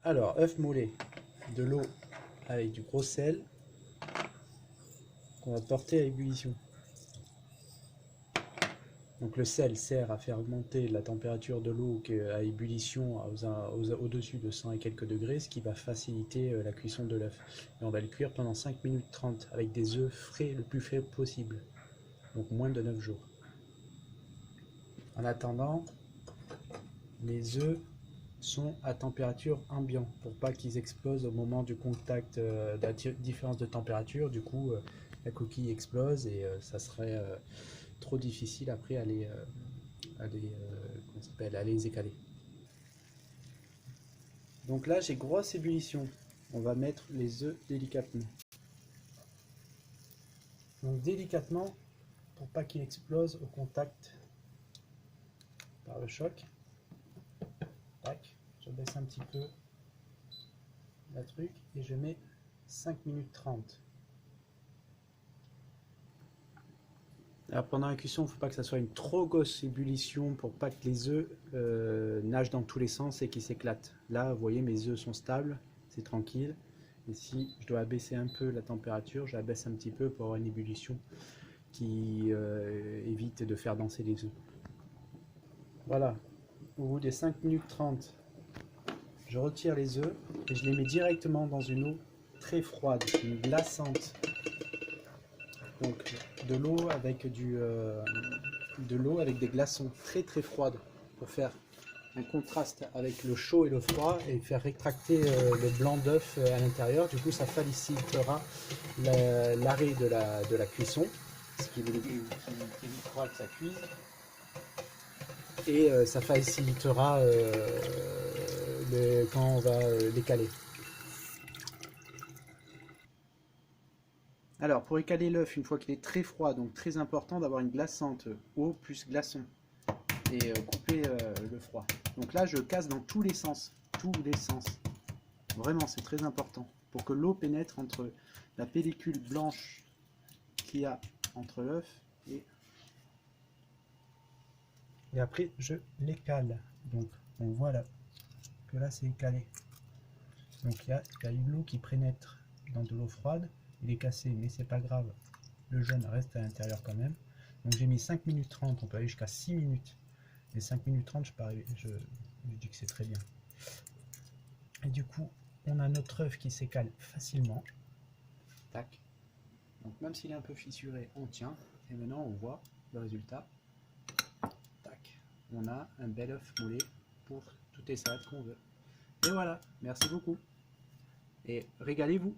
Alors, œuf mollé, de l'eau avec du gros sel qu'on va porter à ébullition. Donc le sel sert à faire augmenter la température de l'eau à ébullition au-dessus de 100 et quelques degrés, ce qui va faciliter la cuisson de l'œuf. Et on va le cuire pendant 5 minutes 30 avec des œufs frais le plus frais possible, donc moins de 9 jours. En attendant, les œufs sont à température ambiante pour pas qu'ils explosent au moment du contact de la différence de température. Du coup, la coquille explose et ça serait trop difficile après à les écaler. Donc là, j'ai grosse ébullition. On va mettre les œufs délicatement. Donc délicatement, pour pas qu'il explose au contact par le choc. Tac, je baisse un petit peu la truc et je mets 5 minutes 30. Alors pendant la cuisson, il ne faut pas que ça soit une trop grosse ébullition pour pas que les œufs nagent dans tous les sens et qu'ils s'éclatent. Là, vous voyez, mes œufs sont stables, c'est tranquille. Et si je dois abaisser un peu la température, je la baisse un petit peu pour avoir une ébullition qui évite de faire danser les œufs. Voilà, au bout des 5 minutes 30, je retire les œufs et je les mets directement dans une eau très froide, une glaçante. Donc de l'eau avec des glaçons très très froides pour faire un contraste avec le chaud et le froid et faire rétracter le blanc d'œuf à l'intérieur. Du coup, ça facilitera l'arrêt de la cuisson, ce qui évitera que ça cuise. Et ça facilitera quand on va les caler. Alors, pour écaler l'œuf, une fois qu'il est très froid, donc très important d'avoir une glaçante, eau plus glaçon, et couper le froid. Donc là, je casse dans tous les sens, Vraiment, c'est très important, pour que l'eau pénètre entre la pellicule blanche qu'il y a entre l'œuf et après, je l'écale. Donc, on voit là que là, c'est écalé. Donc, il y a une l'eau qui pénètre dans de l'eau froide. Il est cassé, mais c'est pas grave. Le jaune reste à l'intérieur quand même. Donc, j'ai mis 5 minutes 30. On peut aller jusqu'à 6 minutes. Mais 5 minutes 30, je dis que c'est très bien. Et du coup, on a notre œuf qui s'écale facilement. Tac. Donc, même s'il est un peu fissuré, on tient. Et maintenant, on voit le résultat. Tac. On a un bel œuf moulé pour toutes les salades qu'on veut. Et voilà. Merci beaucoup. Et régalez-vous.